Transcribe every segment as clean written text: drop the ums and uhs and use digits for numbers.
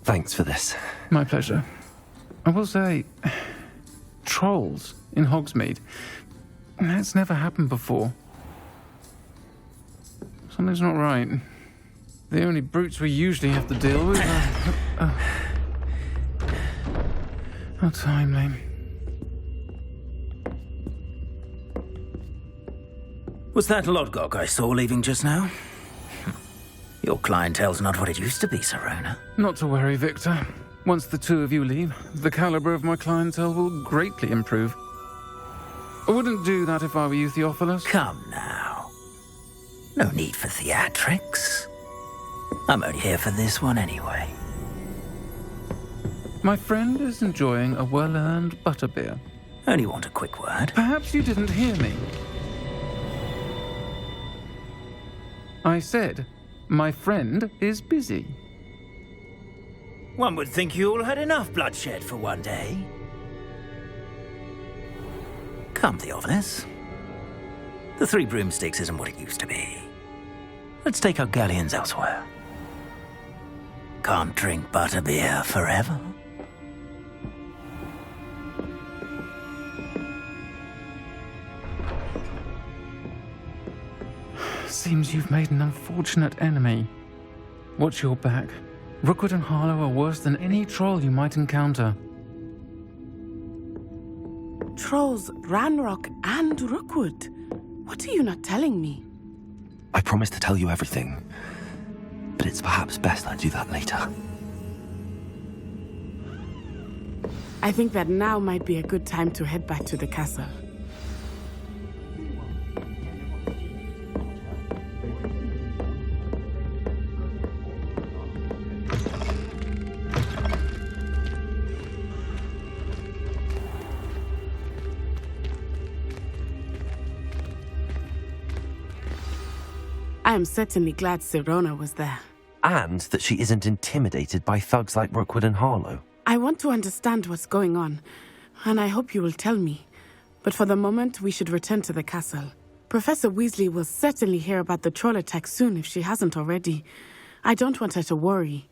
Thanks for this. My pleasure. I will say, trolls in Hogsmeade. That's never happened before. Something's not right. The only brutes we usually have to deal with are... How timely. Was that Lodgok I saw leaving just now? Your clientele's not what it used to be, Sirona. Not to worry, Victor. Once the two of you leave, the caliber of my clientele will greatly improve. I wouldn't do that if I were you, Theophilus. Come now. No need for theatrics. I'm only here for this one anyway. My friend is enjoying a well-earned butterbeer. Only want a quick word. Perhaps you didn't hear me. I said, my friend is busy. One would think you all had enough bloodshed for one day. Come, Theophilus. The Three Broomsticks isn't what it used to be. Let's take our galleons elsewhere. Can't drink butterbeer forever. Seems you've made an unfortunate enemy. Watch your back. Rookwood and Harlow are worse than any troll you might encounter. Trolls, Ranrock, and Rookwood. What are you not telling me? I promise to tell you everything, but it's perhaps best I do that later. I think that now might be a good time to head back to the castle. I am certainly glad Sirona was there. And that she isn't intimidated by thugs like Rookwood and Harlow. I want to understand what's going on, and I hope you will tell me. But for the moment, we should return to the castle. Professor Weasley will certainly hear about the troll attack soon if she hasn't already. I don't want her to worry.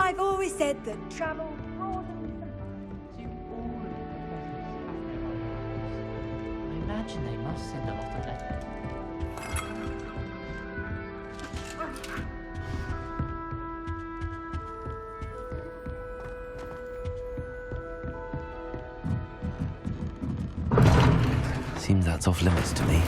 I've always said that travel broadens the... Do all of the professors have their own books? I imagine they must send a lot of letters. Seems that's off limits to me.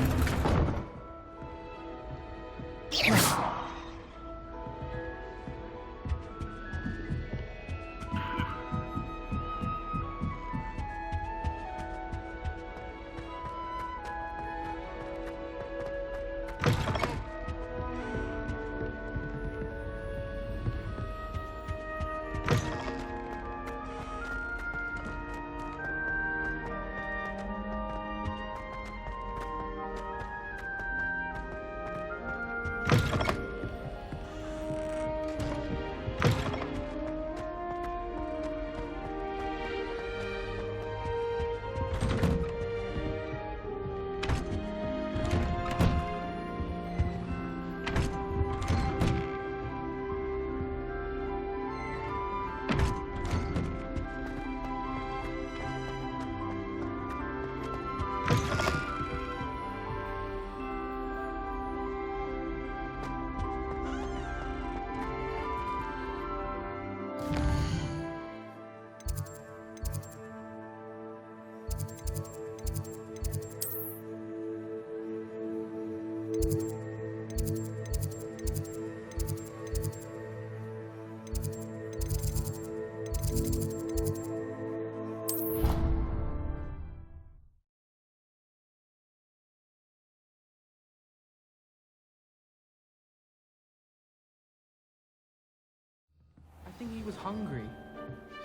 I think he was hungry.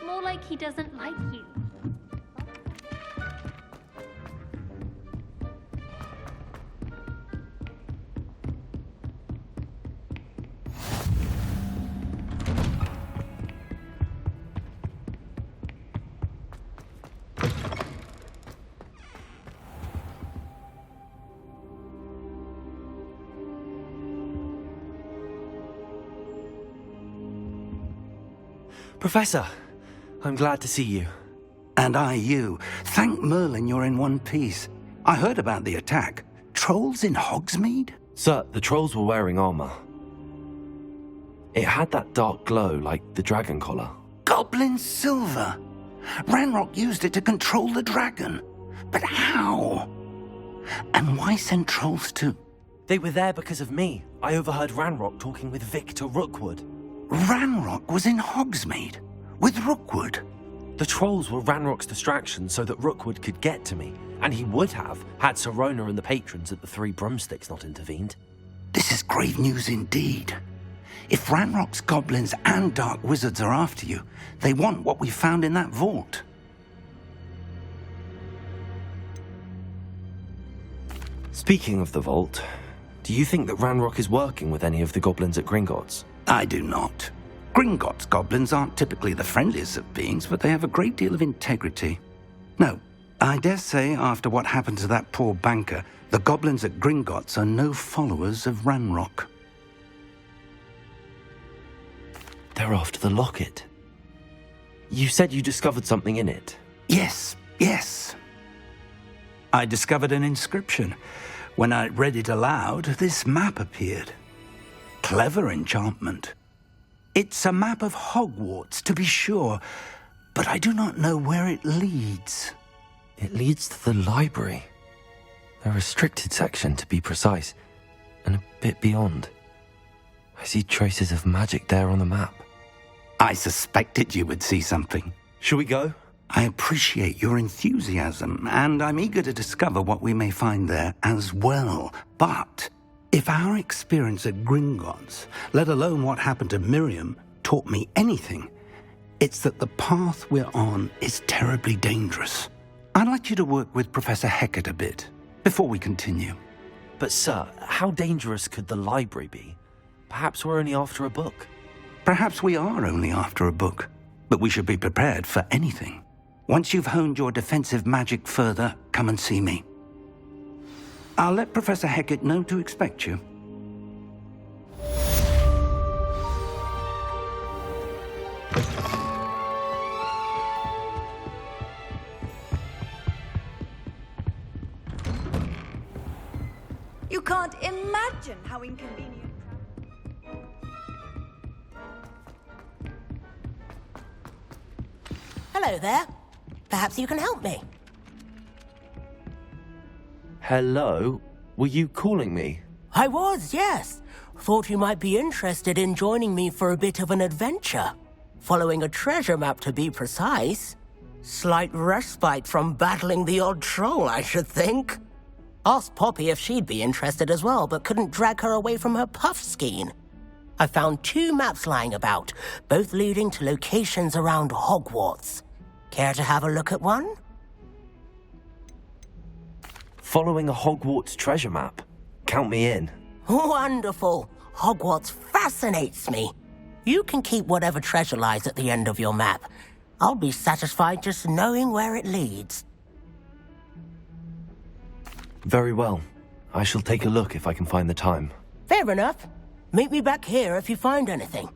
More like he doesn't like you. Professor, I'm glad to see you. And I you. Thank Merlin you're in one piece. I heard about the attack. Trolls in Hogsmeade? Sir, the trolls were wearing armor. It had that dark glow like the dragon collar. Goblin silver. Ranrock used it to control the dragon. But how? And why send trolls to... They were there because of me. I overheard Ranrock talking with Victor Rookwood. Ranrock was in Hogsmeade? With Rookwood? The trolls were Ranrock's distraction so that Rookwood could get to me, and he would have had Sirona and the patrons at the Three Broomsticks not intervened. This is grave news indeed. If Ranrock's goblins and dark wizards are after you, they want what we found in that vault. Speaking of the vault, do you think that Ranrock is working with any of the goblins at Gringotts? I do not. Gringotts goblins aren't typically the friendliest of beings, but they have a great deal of integrity. No, I dare say after what happened to that poor banker, the goblins at Gringotts are no followers of Ranrock. They're after the locket. You said you discovered something in it. Yes. I discovered an inscription. When I read it aloud, this map appeared. Clever enchantment. It's a map of Hogwarts, to be sure, but I do not know where it leads. It leads to the library. A restricted section, to be precise, and a bit beyond. I see traces of magic there on the map. I suspected you would see something. Shall we go? I appreciate your enthusiasm, and I'm eager to discover what we may find there as well. But if our experience at Gringotts, let alone what happened to Miriam, taught me anything, it's that the path we're on is terribly dangerous. I'd like you to work with Professor Hecat a bit before we continue. But sir, how dangerous could the library be? Perhaps we're only after a book. Perhaps we are only after a book, but we should be prepared for anything. Once you've honed your defensive magic further, come and see me. I'll let Professor Hecat know to expect you. can't imagine how inconvenient. Hello there. Perhaps you can help me. Hello? Were you calling me? I was, yes. Thought you might be interested in joining me for a bit of an adventure. Following a treasure map, to be precise. Slight respite from battling the odd troll, I should think. Asked Poppy if she'd be interested as well, but couldn't drag her away from her puff skein. I found 2 maps lying about, both leading to locations around Hogwarts. Care to have a look at one? Following a Hogwarts treasure map? Count me in. Wonderful. Hogwarts fascinates me. You can keep whatever treasure lies at the end of your map. I'll be satisfied just knowing where it leads. Very well. I shall take a look if I can find the time. Fair enough. Meet me back here if you find anything.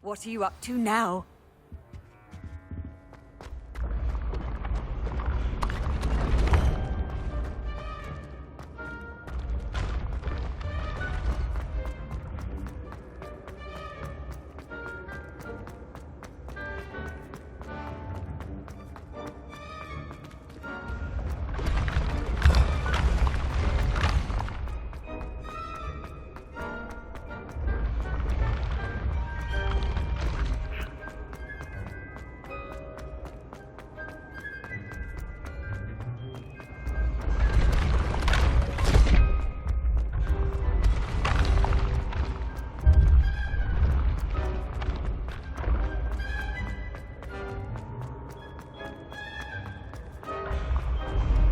What are you up to now?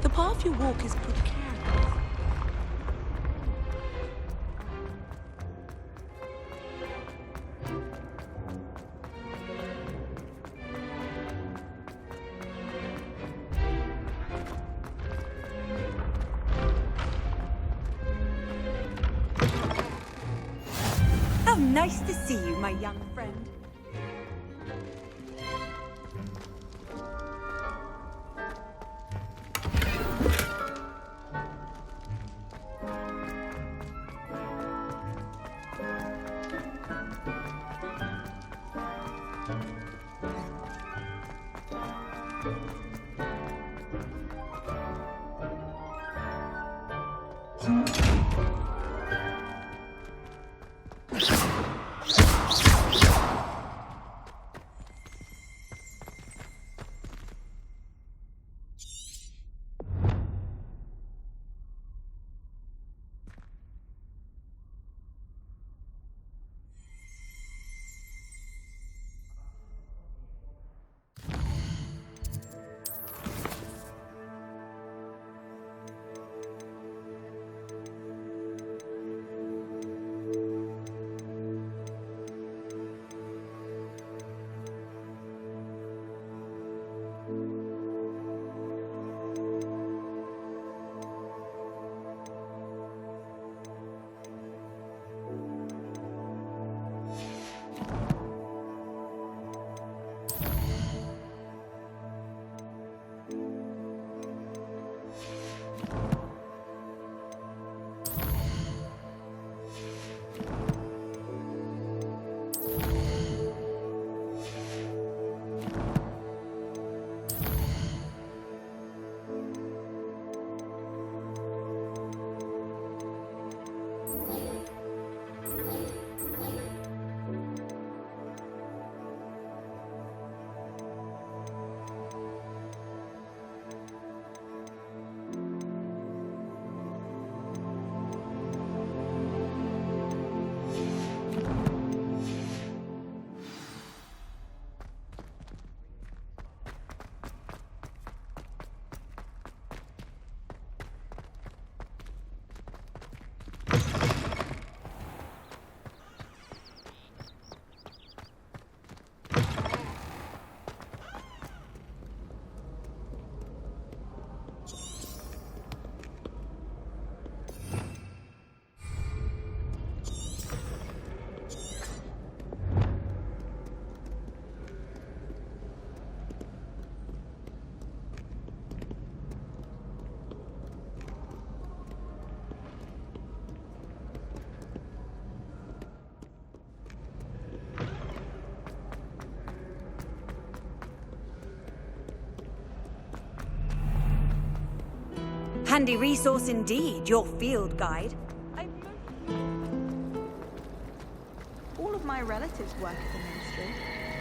The path you walk is precarious. How nice to see you, my young friend. Handy resource indeed, your field guide. All of my relatives work at the ministry.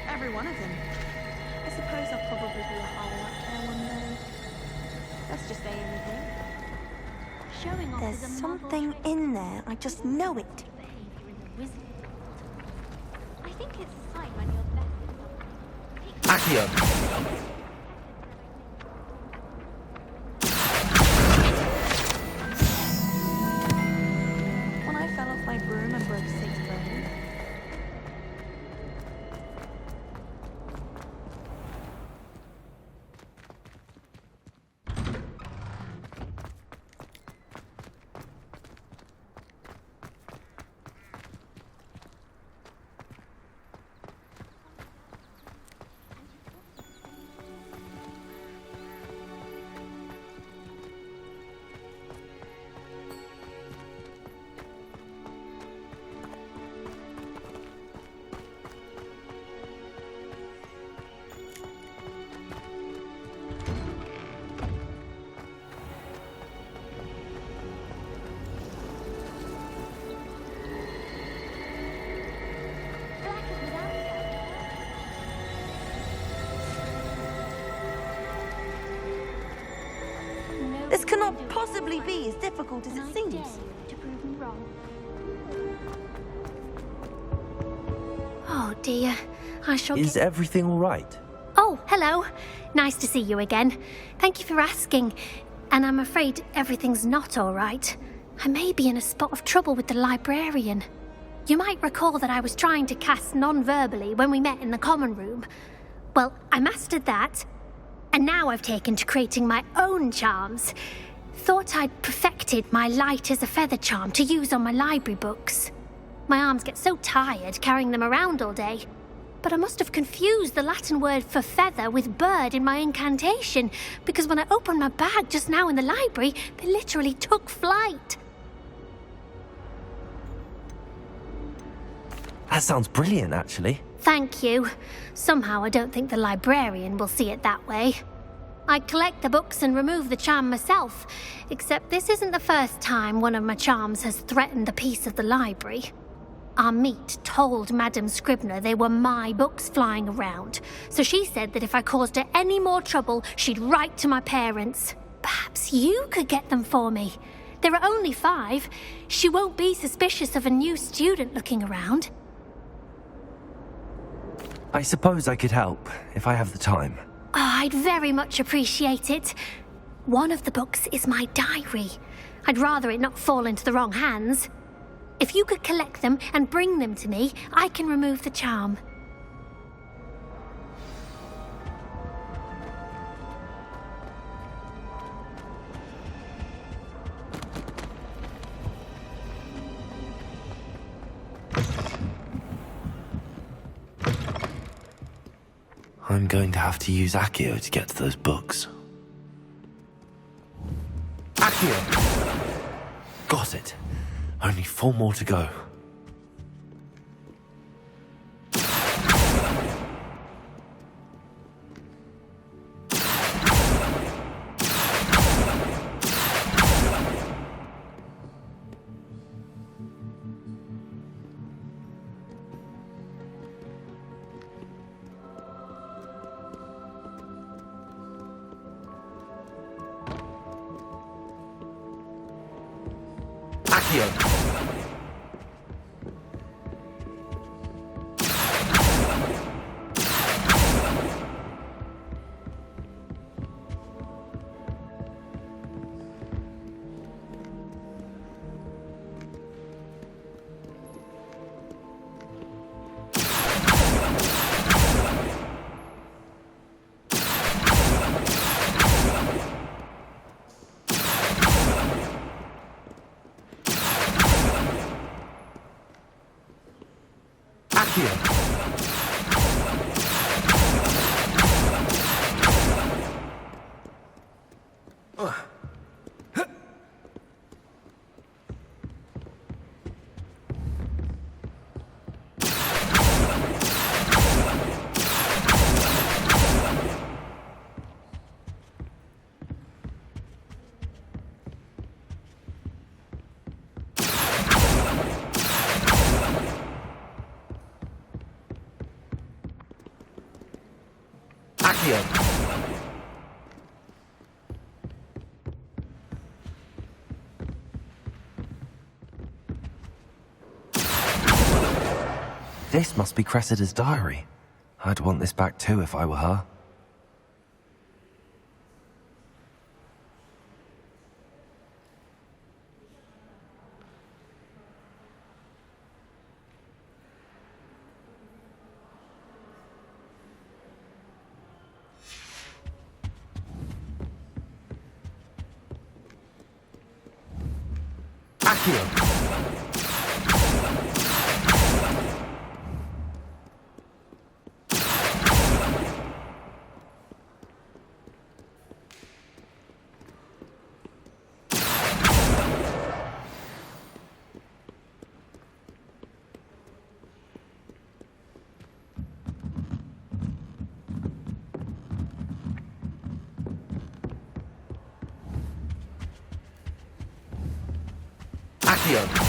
Every one of them. I suppose I'll probably be higher up there one day. That's just aim with me. Showing off There's is a something marvel in there. I just know it. behavior in the wizarding world. I think it's a sign when you're best. Accio! When I fell off my broom and broke 6 bones. Black is without sound. This cannot possibly be as difficult as And I it seems. dare you to prove me wrong. Oh dear, I shall Is get... everything all right? Oh, hello. Nice to see you again. Thank you for asking. And I'm afraid everything's not all right. I may be in a spot of trouble with the librarian. You might recall that I was trying to cast non-verbally when we met in the common room. Well, I mastered that. And now I've taken to creating my own charms. Thought I'd perfected my light as a feather charm to use on my library books. My arms get so tired carrying them around all day. But I must have confused the Latin word for feather with bird in my incantation, because when I opened my bag just now in the library, they literally took flight. That sounds brilliant, actually. Thank you. Somehow I don't think the librarian will see it that way. I collect the books and remove the charm myself, except this isn't the first time one of my charms has threatened the peace of the library. Our meet told Madame Scribner they were my books flying around, so she said that if I caused her any more trouble, she'd write to my parents. Perhaps you could get them for me. There are only 5. She won't be suspicious of a new student looking around. I suppose I could help, if I have the time. Oh, I'd very much appreciate it. One of the books is my diary. I'd rather it not fall into the wrong hands. If you could collect them and bring them to me, I can remove the charm. I'm going to have to use Accio to get to those books. Accio! Got it. Only 4 more to go. Accio! Accio! Accio! This must be Cressida's diary. I'd want this back too if I were her. Accio! Accio!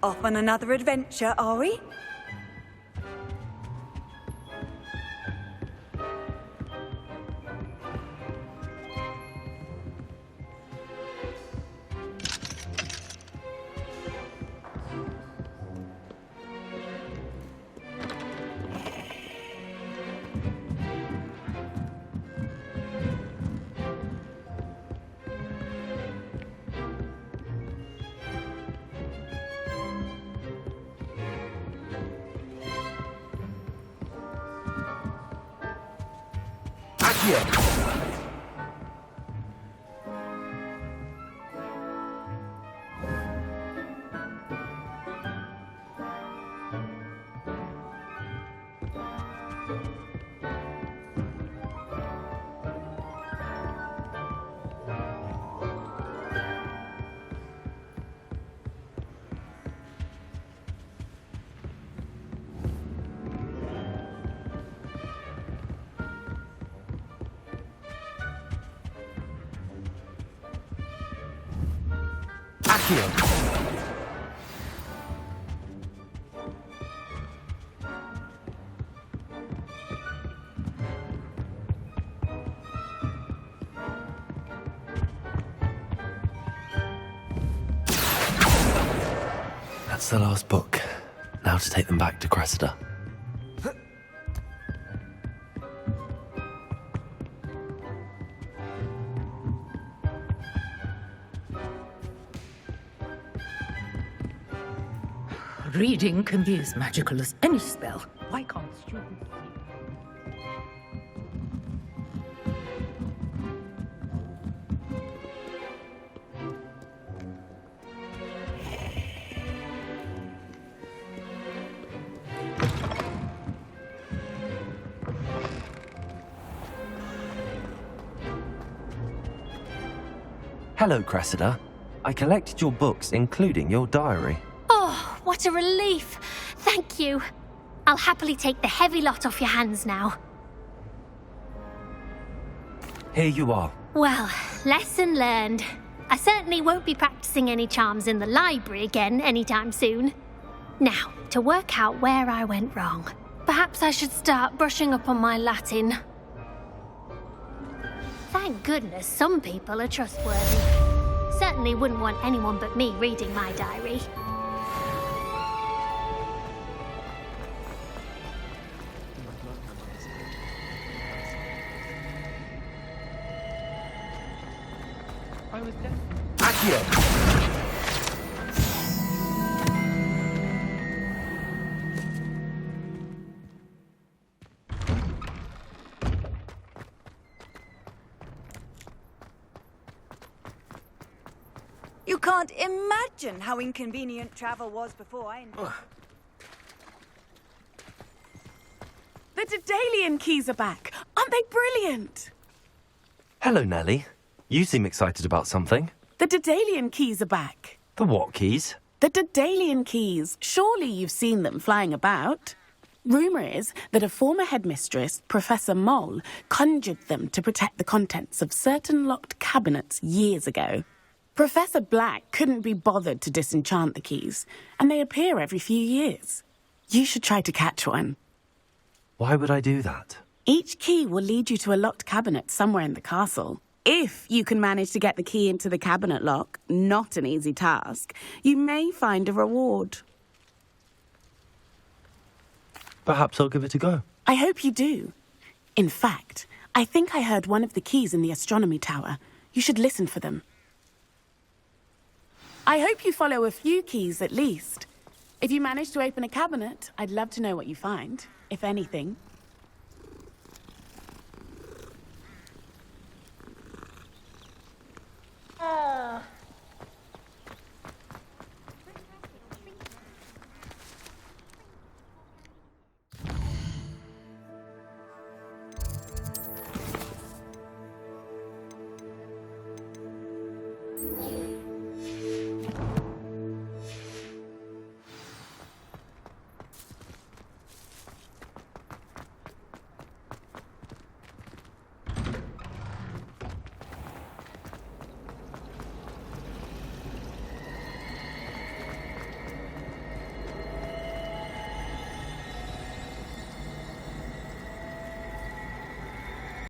Off on another adventure, are we? That's the last book. Now to take them back to Cressida. Reading can be as magical as any spell. Why can't students read? Hello, Cressida. I collected your books, including your diary. Oh, what a relief. Thank you. I'll happily take the heavy lot off your hands now. Here you are. Well, lesson learned. I certainly won't be practicing any charms in the library again anytime soon. Now, to work out where I went wrong. Perhaps I should start brushing up on my Latin. Thank goodness some people are trustworthy. Certainly wouldn't want anyone but me reading my diary. I was dead. Accio! can't imagine how inconvenient travel was before I... The Daedalian keys are back. Aren't they brilliant? Hello, Nellie. You seem excited about something. The Daedalian keys are back. The what keys? The Daedalian keys. Surely you've seen them flying about. Rumour is that a former headmistress, Professor Moll, conjured them to protect the contents of certain locked cabinets years ago. Professor Black couldn't be bothered to disenchant the keys, and they appear every few years. You should try to catch one. Why would I do that? Each key will lead you to a locked cabinet somewhere in the castle. If you can manage to get the key into the cabinet lock, not an easy task, you may find a reward. Perhaps I'll give it a go. I hope you do. In fact, I think I heard one of the keys in the astronomy tower. You should listen for them. I hope you follow a few keys at least. If you manage to open a cabinet, I'd love to know what you find, if anything.